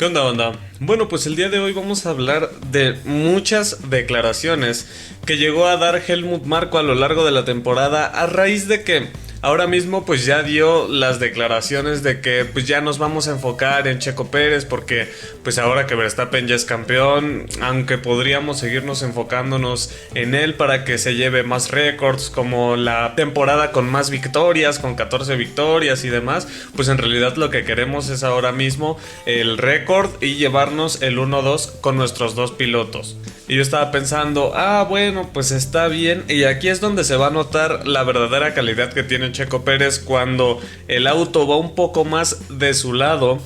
¿Qué onda, banda? Bueno, pues el día de hoy vamos a hablar de muchas declaraciones que llegó a dar Helmut Marko a lo largo de la temporada a raíz de que ahora mismo pues ya dio las declaraciones de que pues ya nos vamos a enfocar en Checo Pérez porque pues ahora que Verstappen ya es campeón, aunque podríamos seguirnos enfocándonos en él para que se lleve más récords como la temporada con más victorias, con 14 victorias y demás, pues en realidad lo que queremos es ahora mismo el récord y llevarnos el 1-2 con nuestros dos pilotos. Y yo estaba pensando, bueno, pues está bien. Y aquí es donde se va a notar la verdadera calidad que tiene Checo Pérez cuando el auto va un poco más de su lado.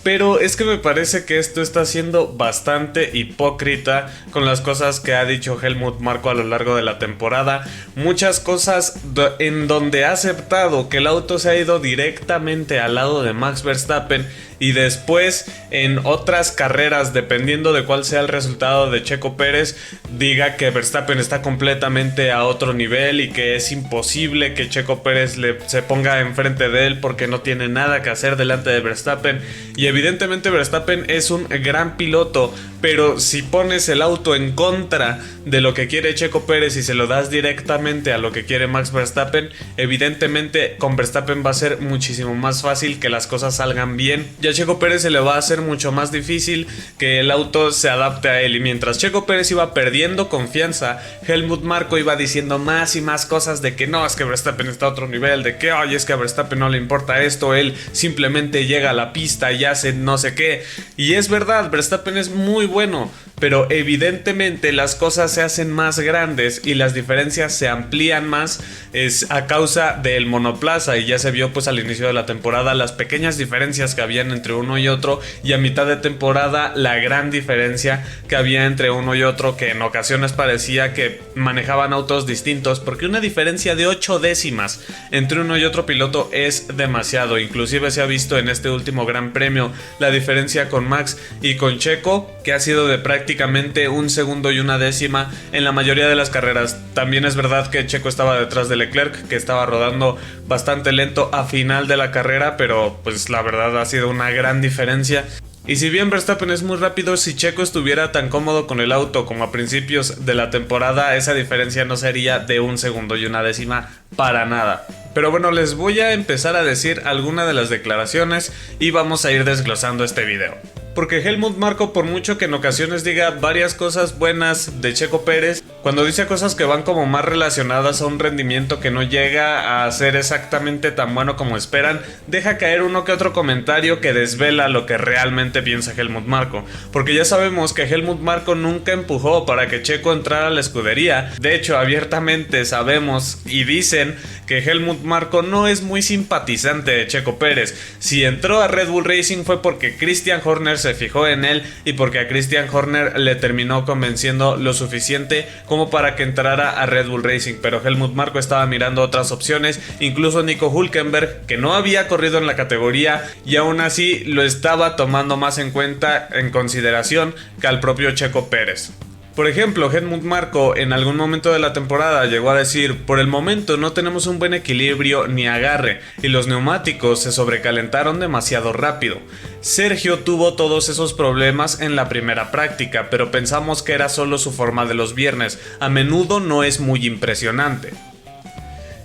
Pero es que me parece que esto está siendo bastante hipócrita con las cosas que ha dicho Helmut Marko a lo largo de la temporada. Muchas cosas en donde ha aceptado que el auto se ha ido directamente al lado de Max Verstappen y después en otras carreras, dependiendo de cuál sea el resultado de Checo Pérez, diga que Verstappen está completamente a otro nivel y que es imposible que Checo Pérez se ponga enfrente de él porque no tiene nada que hacer delante de Verstappen. Y evidentemente Verstappen es un gran piloto, pero si pones el auto en contra de lo que quiere Checo Pérez y se lo das directamente a lo que quiere Max Verstappen, evidentemente con Verstappen va a ser muchísimo más fácil que las cosas salgan bien. Y a Checo Pérez se le va a hacer mucho más difícil que el auto se adapte a él. Y mientras Checo Pérez iba perdiendo confianza, Helmut Marko iba diciendo más y más cosas de que no, es que Verstappen está a otro nivel, de que oye, es que a Verstappen no le importa esto, él simplemente llega a la pista y hace no sé qué. Y es verdad, Verstappen es muy bueno, pero evidentemente las cosas se hacen más grandes y las diferencias se amplían más es a causa del monoplaza. Y ya se vio pues al inicio de la temporada las pequeñas diferencias que habían entre uno y otro, y a mitad de temporada la gran diferencia que había entre uno y otro, que en ocasiones parecía que manejaban autos distintos, porque una diferencia de 8 décimas entre uno y otro piloto es demasiado. Inclusive se ha visto en este último gran premio la diferencia con Max y con Checo, que ha sido de prácticamente un segundo y una décima en la mayoría de las carreras. También es verdad que Checo estaba detrás de Leclerc, que estaba rodando bastante lento a final de la carrera, pero pues la verdad ha sido una gran diferencia. Y si bien Verstappen es muy rápido, si Checo estuviera tan cómodo con el auto como a principios de la temporada, esa diferencia no sería de un segundo y una décima para nada. Pero bueno, les voy a empezar a decir algunas de las declaraciones y vamos a ir desglosando este video. Porque Helmut Marko, por mucho que en ocasiones diga varias cosas buenas de Checo Pérez, cuando dice cosas que van como más relacionadas a un rendimiento que no llega a ser exactamente tan bueno como esperan, deja caer uno que otro comentario que desvela lo que realmente piensa Helmut Marko. Porque ya sabemos que Helmut Marko nunca empujó para que Checo entrara a la escudería. De hecho, abiertamente sabemos y dicen que Helmut Marko no es muy simpatizante de Checo Pérez. Si entró a Red Bull Racing fue porque Christian Horner se fijó en él y porque a Christian Horner le terminó convenciendo lo suficiente como para que entrara a Red Bull Racing. Pero Helmut Marko estaba mirando otras opciones, incluso Nico Hülkenberg, que no había corrido en la categoría y aún así lo estaba tomando más en cuenta, en consideración, que al propio Checo Pérez. Por ejemplo, Helmut Marko en algún momento de la temporada llegó a decir: por el momento no tenemos un buen equilibrio ni agarre y los neumáticos se sobrecalentaron demasiado rápido. Sergio tuvo todos esos problemas en la primera práctica, pero pensamos que era solo su forma de los viernes, a menudo no es muy impresionante.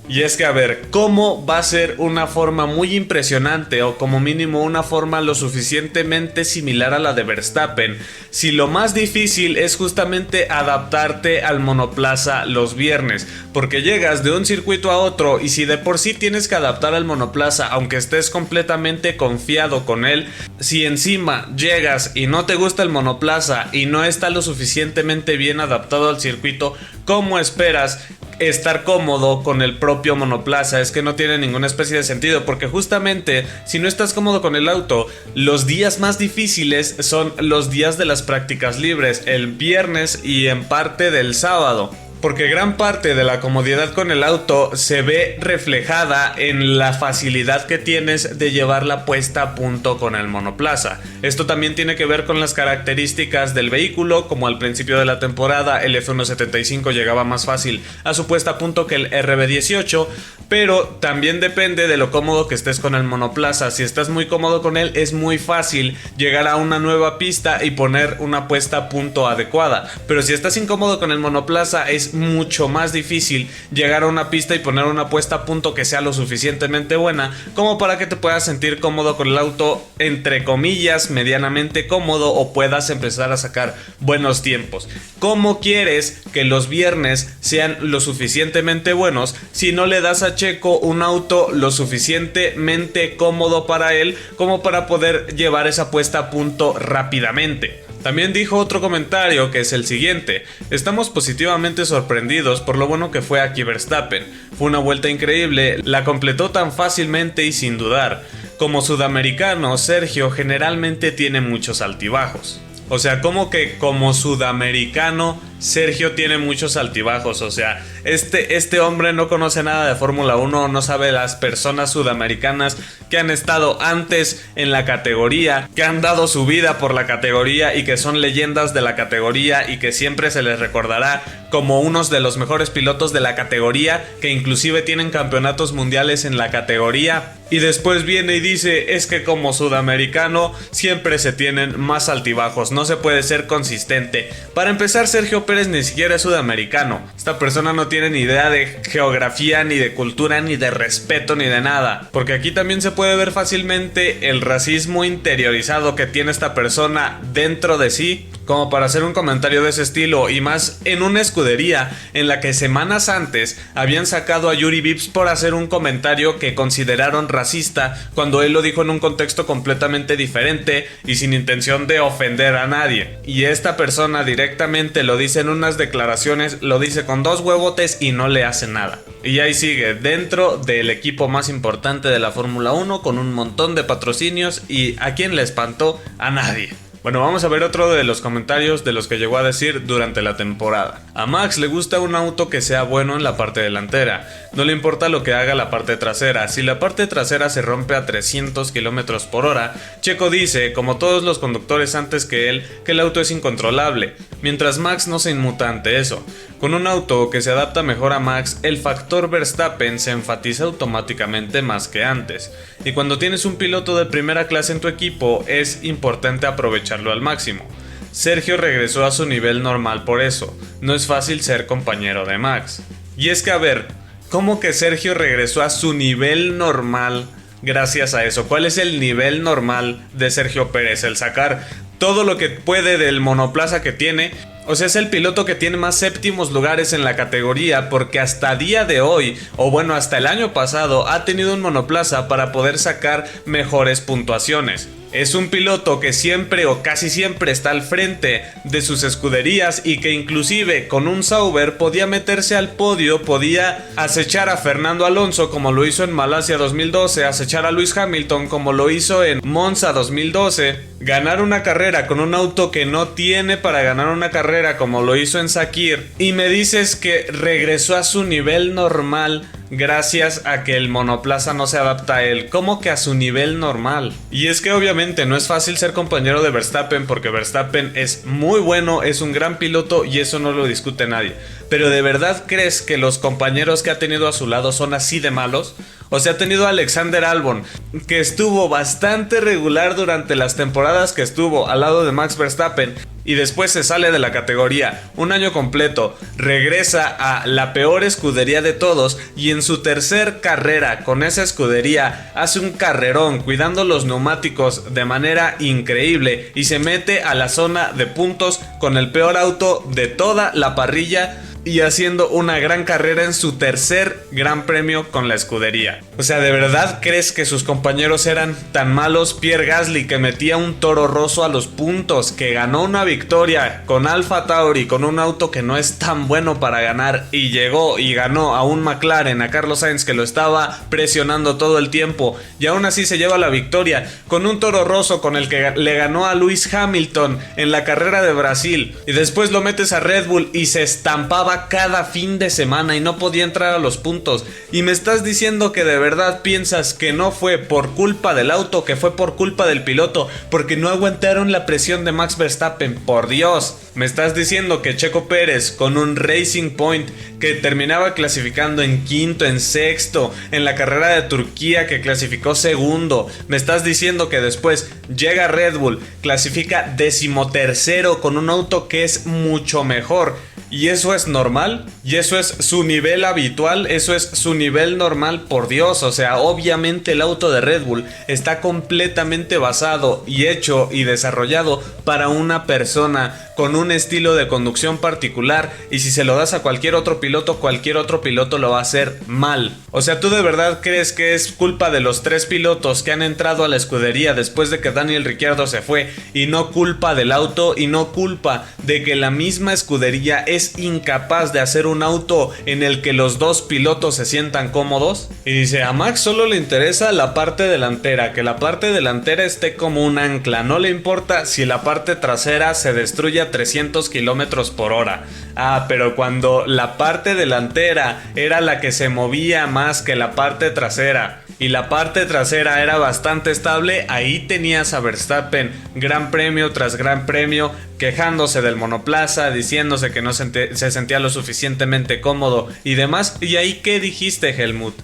Y es que a ver, ¿cómo va a ser una forma muy impresionante o como mínimo una forma lo suficientemente similar a la de Verstappen si lo más difícil es justamente adaptarte al monoplaza los viernes? Porque llegas de un circuito a otro y si de por sí tienes que adaptar al monoplaza aunque estés completamente confiado con él, si encima llegas y no te gusta el monoplaza y no está lo suficientemente bien adaptado al circuito, ¿cómo esperas estar cómodo con el propio monoplaza? Es que no tiene ninguna especie de sentido, porque justamente si no estás cómodo con el auto, los días más difíciles son los días de las prácticas libres, el viernes y en parte del sábado. porque gran parte de la comodidad con el auto se ve reflejada en la facilidad que tienes de llevar la puesta a punto con el monoplaza. Esto también tiene que ver con las características del vehículo, como al principio de la temporada el F175 llegaba más fácil a su puesta a punto que el RB18, pero también depende de lo cómodo que estés con el monoplaza. Si estás muy cómodo con él, es muy fácil llegar a una nueva pista y poner una puesta a punto adecuada, pero si estás incómodo con el monoplaza, es mucho más difícil llegar a una pista y poner una puesta a punto que sea lo suficientemente buena como para que te puedas sentir cómodo con el auto, entre comillas, medianamente cómodo, o puedas empezar a sacar buenos tiempos. ¿Cómo quieres que los viernes sean lo suficientemente buenos si no le das a Checo un auto lo suficientemente cómodo para él como para poder llevar esa puesta a punto rápidamente? También dijo otro comentario, que es el siguiente: estamos positivamente sorprendidos por lo bueno que fue aquí Verstappen. Fue una vuelta increíble, la completó tan fácilmente y sin dudar. Como sudamericano, Sergio generalmente tiene muchos altibajos. O sea, como que como sudamericano Sergio tiene muchos altibajos. O sea, este hombre no conoce nada de Fórmula 1, no sabe las personas sudamericanas que han estado antes en la categoría, que han dado su vida por la categoría y que son leyendas de la categoría y que siempre se les recordará como unos de los mejores pilotos de la categoría, que inclusive tienen campeonatos mundiales en la categoría. Y después viene y dice, es que como sudamericano siempre se tienen más altibajos, no se puede ser consistente. Para empezar, Sergio Pérez ni siquiera es sudamericano. Esta persona no tiene ni idea de geografía, ni de cultura, ni de respeto, ni de nada. Porque aquí también se puede ver fácilmente el racismo interiorizado que tiene esta persona dentro de sí, como para hacer un comentario de ese estilo, y más en una escudería en la que semanas antes habían sacado a Yuri Vips por hacer un comentario que consideraron racista, cuando él lo dijo en un contexto completamente diferente y sin intención de ofender a nadie. Y esta persona directamente lo dice en unas declaraciones, lo dice con dos huevotes y no le hace nada. Y ahí sigue, dentro del equipo más importante de la Fórmula 1, con un montón de patrocinios, y ¿a quién le espantó? A nadie. Bueno, vamos a ver otro de los comentarios de los que llegó a decir durante la temporada. A Max le gusta un auto que sea bueno en la parte delantera. No le importa lo que haga la parte trasera. Si la parte trasera se rompe a 300 km por hora, Checo dice, como todos los conductores antes que él, que el auto es incontrolable. Mientras Max no se inmuta ante eso. Con un auto que se adapta mejor a Max, el factor Verstappen se enfatiza automáticamente más que antes. Y cuando tienes un piloto de primera clase en tu equipo, es importante aprovecharlo al máximo. Sergio regresó a su nivel normal por eso. No es fácil ser compañero de Max. Y es que a ver, ¿cómo que Sergio regresó a su nivel normal gracias a eso? ¿Cuál es el nivel normal de Sergio Pérez? El sacar todo lo que puede del monoplaza que tiene. O sea, es el piloto que tiene más séptimos lugares en la categoría, porque hasta día de hoy, o bueno, hasta el año pasado, ha tenido un monoplaza para poder sacar mejores puntuaciones. Es un piloto que siempre o casi siempre está al frente de sus escuderías y que inclusive con un Sauber podía meterse al podio, podía acechar a Fernando Alonso como lo hizo en Malasia 2012, acechar a Lewis Hamilton como lo hizo en Monza 2012, ganar una carrera con un auto que no tiene para ganar una carrera como lo hizo en Sakir, y me dices que regresó a su nivel normal gracias a que el monoplaza no se adapta a él. ¿Cómo que a su nivel normal? Y es que obviamente no es fácil ser compañero de Verstappen, porque Verstappen es muy bueno, es un gran piloto y eso no lo discute nadie. Pero ¿de verdad crees que los compañeros que ha tenido a su lado son así de malos? O sea, ha tenido a Alexander Albon, que estuvo bastante regular durante las temporadas que estuvo al lado de Max Verstappen, y después se sale de la categoría un año completo, regresa a la peor escudería de todos, y en su tercer carrera con esa escudería hace un carrerón cuidando los neumáticos de manera increíble y se mete a la zona de puntos con el peor auto de toda la parrilla y haciendo una gran carrera en su tercer gran premio con la escudería. O sea, ¿de verdad crees que sus compañeros eran tan malos? Pierre Gasly, que metía un Toro Rosso a los puntos, que ganó una victoria con Alfa Tauri, con un auto que no es tan bueno para ganar, y llegó y ganó a un McLaren, a Carlos Sainz, que lo estaba presionando todo el tiempo, y aún así se lleva la victoria con un Toro Rosso con el que le ganó a Lewis Hamilton en la carrera de Brasil, y después lo metes a Red Bull y se estampaba chocaba cada fin de semana y no podía entrar a los puntos. Y me estás diciendo que de verdad piensas que no fue por culpa del auto, que fue por culpa del piloto, porque no aguantaron la presión de Max Verstappen. Por Dios, me estás diciendo que Checo Pérez, con un Racing Point que terminaba clasificando en quinto, en sexto, en la carrera de Turquía que clasificó segundo, me estás diciendo que después llega Red Bull, clasifica decimotercero con un auto que es mucho mejor, ¿y eso es normal? ¿Y eso es su nivel habitual? ¿Eso es su nivel normal? Por Dios, o sea, obviamente el auto de Red Bull está completamente basado y hecho y desarrollado para una persona con un estilo de conducción particular, y si se lo das a cualquier otro piloto lo va a hacer mal. O sea, ¿tú de verdad crees que es culpa de los 3 pilotos que han entrado a la escudería después de que Daniel Ricciardo se fue, y no culpa del auto, y no culpa de que la misma escudería es incapaz de hacer un auto en el que los 2 pilotos se sientan cómodos? Y dice, a Max solo le interesa la parte delantera, que la parte delantera esté como un ancla, no le importa si la parte trasera se destruye a 300 kilómetros por hora. Ah, pero cuando la parte delantera era la que se movía más que la parte trasera, y la parte trasera era bastante estable, ahí tenías a Verstappen gran premio tras gran premio quejándose del monoplaza, diciéndose que no se sentía lo suficientemente cómodo y demás. ¿Y ahí qué dijiste, Helmut?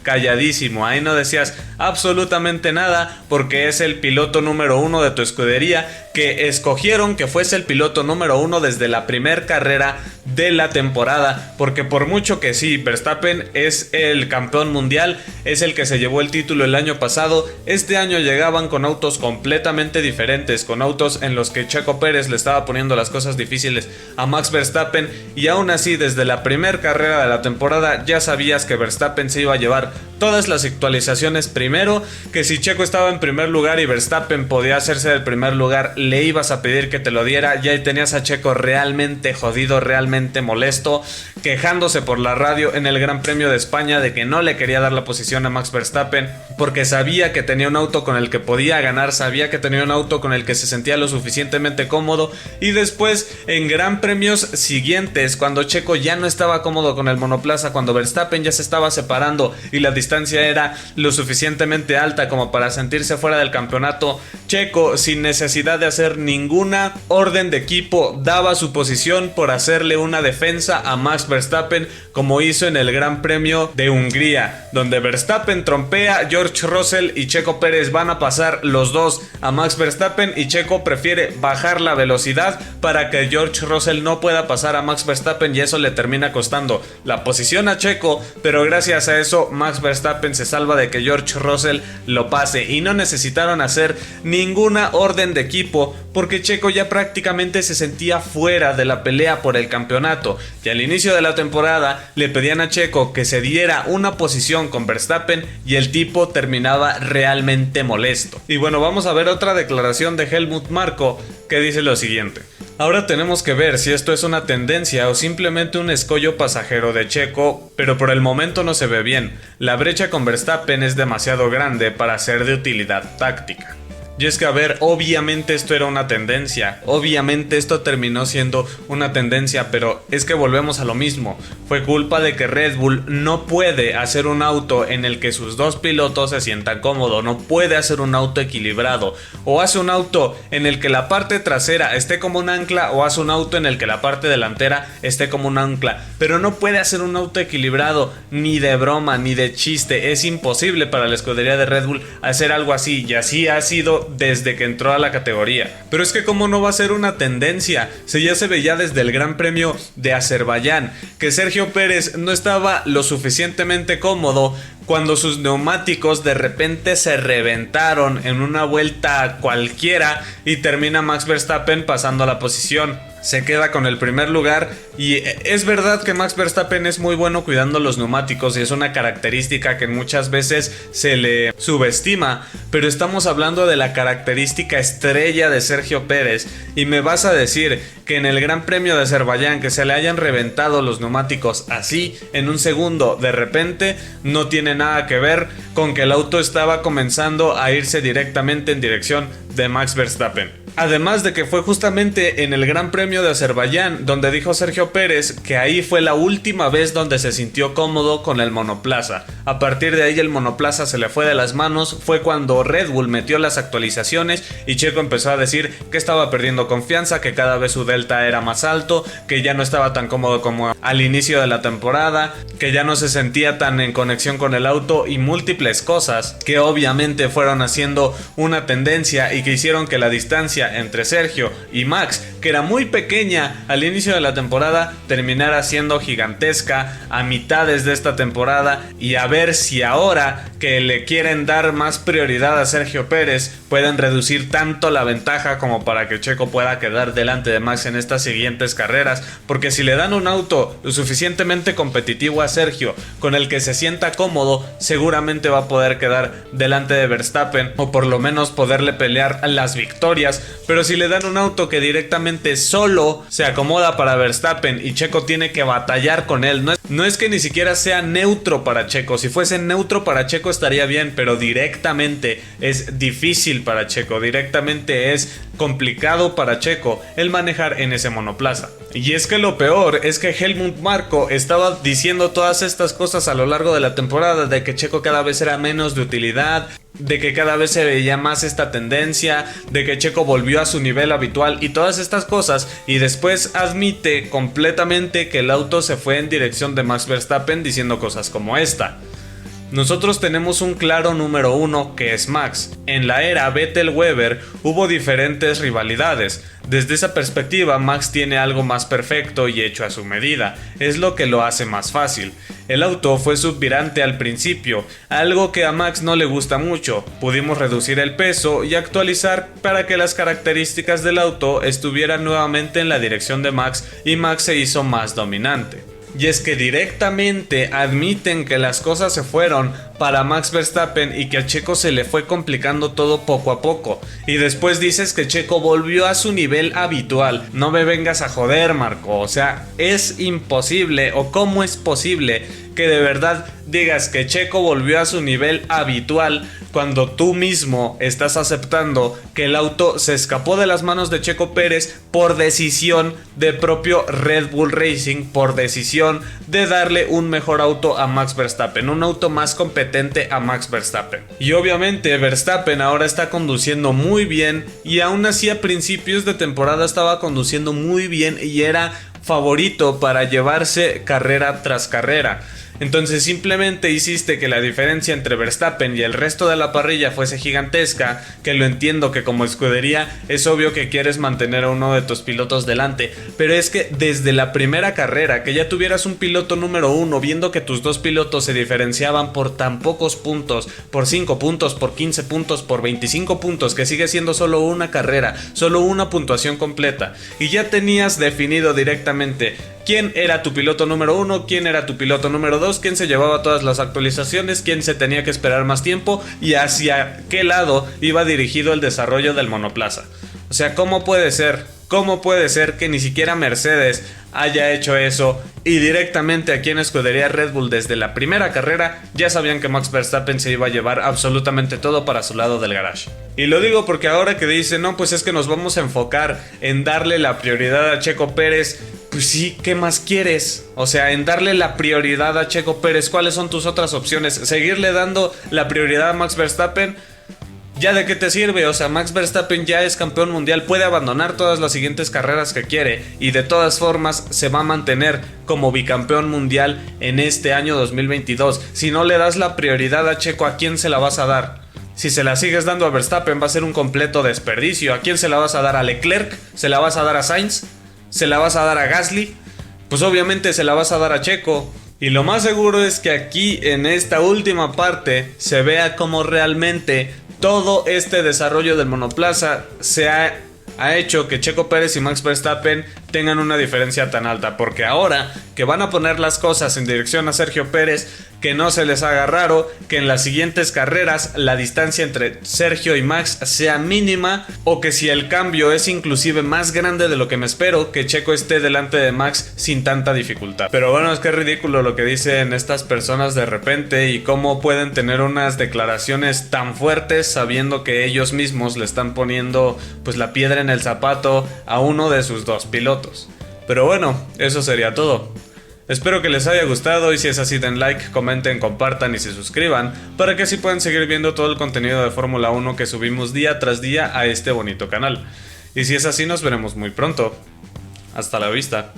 Calladísimo, ahí no decías absolutamente nada, porque es el piloto número 1 de tu escudería, que escogieron que fuese el piloto número 1 desde la primera carrera de la temporada, porque por mucho que sí, Verstappen es el campeón mundial, es el que se llevó el título el año pasado, este año llegaban con autos completamente diferentes, con autos en los que Checo Pérez le estaba poniendo las cosas difíciles a Max Verstappen, y aún así desde la primera carrera de la temporada ya sabías que Verstappen se iba a llevar todas las actualizaciones primero, que si Checo estaba en primer lugar y Verstappen podía hacerse del primer lugar, le ibas a pedir que te lo diera. Ya ahí tenías a Checo realmente jodido, realmente molesto, quejándose por la radio en el Gran Premio de España de que no le quería dar la posición a Max Verstappen, porque sabía que tenía un auto con el que podía ganar, sabía que tenía un auto con el que se sentía lo suficientemente cómodo. Y después en Gran Premios siguientes, cuando Checo ya no estaba cómodo con el monoplaza, cuando Verstappen ya se estaba separando y la distancia era lo suficientemente alta como para sentirse fuera del campeonato, Checo, sin necesidad de hacer ninguna orden de equipo, daba su posición por hacerle una defensa a Max Verstappen, como hizo en el Gran Premio de Hungría, donde Verstappen trompea, George Russell y Checo Pérez van a pasar los dos a Max Verstappen, y Checo prefiere bajar la velocidad para que George Russell no pueda pasar a Max Verstappen, y eso le termina costando la posición a Checo, pero gracias a eso Max Verstappen se salva de que George Russell lo pase, y no necesitaron hacer ninguna orden de equipo porque Checo ya prácticamente se sentía fuera de la pelea por el campeonato, y al inicio de la temporada le pedían a Checo que se diera una posición con Verstappen y el tipo terminaba realmente molesto. Y bueno, vamos a ver otra declaración de Helmut Marko que dice lo siguiente: ahora tenemos que ver si esto es una tendencia o simplemente un escollo pasajero de Checo, pero por el momento no se ve bien. La brecha con Verstappen es demasiado grande para ser de utilidad táctica. Y es que, a ver, obviamente esto era una tendencia, obviamente esto terminó siendo una tendencia, pero es que volvemos a lo mismo. Fue culpa de que Red Bull no puede hacer un auto en el que sus dos pilotos se sientan cómodos, no puede hacer un auto equilibrado. O hace un auto en el que la parte trasera esté como un ancla, o hace un auto en el que la parte delantera esté como un ancla, pero no puede hacer un auto equilibrado, ni de broma, ni de chiste. Es imposible para la escudería de Red Bull hacer algo así, y así ha sido desde que entró a la categoría. Pero es que cómo no va a ser una tendencia, si ya se veía desde el Gran Premio de Azerbaiyán que Sergio Pérez no estaba lo suficientemente cómodo cuando sus neumáticos de repente se reventaron en una vuelta cualquiera y termina Max Verstappen pasando a la posición. Se queda con el primer lugar, y es verdad que Max Verstappen es muy bueno cuidando los neumáticos y es una característica que muchas veces se le subestima, pero estamos hablando de la característica estrella de Sergio Pérez, y me vas a decir que en el Gran Premio de Azerbaiyán que se le hayan reventado los neumáticos así en un segundo de repente no tiene nada que ver con que el auto estaba comenzando a irse directamente en dirección de Max Verstappen. Además de que fue justamente en el Gran Premio de Azerbaiyán donde dijo Sergio Pérez que ahí fue la última vez donde se sintió cómodo con el monoplaza. A partir de ahí el monoplaza se le fue de las manos, fue cuando Red Bull metió las actualizaciones y Checo empezó a decir que estaba perdiendo confianza, que cada vez su delta era más alto, que ya no estaba tan cómodo como al inicio de la temporada, que ya no se sentía tan en conexión con el auto y múltiples cosas que obviamente fueron haciendo una tendencia y que hicieron que la distancia entre Sergio y Max, que era muy pequeña al inicio de la temporada, terminara siendo gigantesca a mitades de esta temporada. Y a ver si ahora que le quieren dar más prioridad a Sergio Pérez pueden reducir tanto la ventaja como para que Checo pueda quedar delante de Max en estas siguientes carreras, porque si le dan un auto lo suficientemente competitivo a Sergio con el que se sienta cómodo, seguramente va a poder quedar delante de Verstappen o por lo menos poderle pelear las victorias. Pero si le dan un auto que directamente solo se acomoda para Verstappen y Checo tiene que batallar con él, no es que ni siquiera sea neutro para Checo. Si fuese neutro para Checo estaría bien, pero directamente es difícil para Checo, directamente es complicado para Checo el manejar en ese monoplaza. Y es que lo peor es que Helmut Marko estaba diciendo todas estas cosas a lo largo de la temporada, de que Checo cada vez era menos de utilidad, de que cada vez se veía más esta tendencia, de que Checo volvió a su nivel habitual y todas estas cosas, y después admite completamente que el auto se fue en dirección de Max Verstappen diciendo cosas como esta: nosotros tenemos un claro número uno que es Max. En la era Vettel-Weber hubo diferentes rivalidades. Desde esa perspectiva, Max tiene algo más perfecto y hecho a su medida. Es lo que lo hace más fácil. El auto fue subvirante al principio, algo que a Max no le gusta mucho. Pudimos reducir el peso y actualizar para que las características del auto estuvieran nuevamente en la dirección de Max y Max se hizo más dominante. Y es que directamente admiten que las cosas se fueron para Max Verstappen y que a Checo se le fue complicando todo poco a poco. Y después dices que Checo volvió a su nivel habitual. No me vengas a joder, Marco. O sea, es imposible, o cómo es posible que de verdad digas que Checo volvió a su nivel habitual cuando tú mismo estás aceptando que el auto se escapó de las manos de Checo Pérez por decisión de propio Red Bull Racing, por decisión de darle un mejor auto a Max Verstappen, un auto más competente a Max Verstappen. Y obviamente Verstappen ahora está conduciendo muy bien, y aún así a principios de temporada estaba conduciendo muy bien y era favorito para llevarse carrera tras carrera. Entonces simplemente hiciste que la diferencia entre Verstappen y el resto de la parrilla fuese gigantesca, que lo entiendo que como escudería es obvio que quieres mantener a uno de tus pilotos delante, pero es que desde la primera carrera que ya tuvieras un piloto número uno, viendo que tus dos pilotos se diferenciaban por tan pocos puntos, por 5 puntos, por 15 puntos, por 25 puntos, que sigue siendo solo una carrera, solo una puntuación completa, y ya tenías definido directamente quién era tu piloto número 1, quién era tu piloto número 2, quién se llevaba todas las actualizaciones, quién se tenía que esperar más tiempo y hacia qué lado iba dirigido el desarrollo del monoplaza. O sea, ¿cómo puede ser? ¿Cómo puede ser que ni siquiera Mercedes haya hecho eso y directamente aquí en escudería Red Bull desde la primera carrera ya sabían que Max Verstappen se iba a llevar absolutamente todo para su lado del garage? Y lo digo porque ahora que dicen, no, pues es que nos vamos a enfocar en darle la prioridad a Checo Pérez. Pues sí, ¿qué más quieres? O sea, en darle la prioridad a Checo Pérez, ¿cuáles son tus otras opciones? ¿Seguirle dando la prioridad a Max Verstappen? ¿Ya de qué te sirve? O sea, Max Verstappen ya es campeón mundial, puede abandonar todas las siguientes carreras que quiere y de todas formas se va a mantener como bicampeón mundial en este año 2022. Si no le das la prioridad a Checo, ¿a quién se la vas a dar? Si se la sigues dando a Verstappen va a ser un completo desperdicio. ¿A quién se la vas a dar? ¿A Leclerc? ¿Se la vas a dar a Sainz? ¿Se la vas a dar a Gasly? Pues obviamente se la vas a dar a Checo. Y lo más seguro es que aquí en esta última parte se vea cómo realmente todo este desarrollo del monoplaza se ha hecho que Checo Pérez y Max Verstappen tengan una diferencia tan alta, porque ahora que van a poner las cosas en dirección a Sergio Pérez, que no se les haga raro que en las siguientes carreras la distancia entre Sergio y Max sea mínima, o que si el cambio es inclusive más grande de lo que me espero, que Checo esté delante de Max sin tanta dificultad. Pero bueno, es que es ridículo lo que dicen estas personas de repente y cómo pueden tener unas declaraciones tan fuertes sabiendo que ellos mismos le están poniendo pues la piedra en el zapato a uno de sus dos pilotos. Pero bueno, eso sería todo. Espero que les haya gustado y si es así den like, comenten, compartan y se suscriban para que así puedan seguir viendo todo el contenido de Fórmula 1 que subimos día tras día a este bonito canal. Y si es así nos veremos muy pronto. Hasta la vista.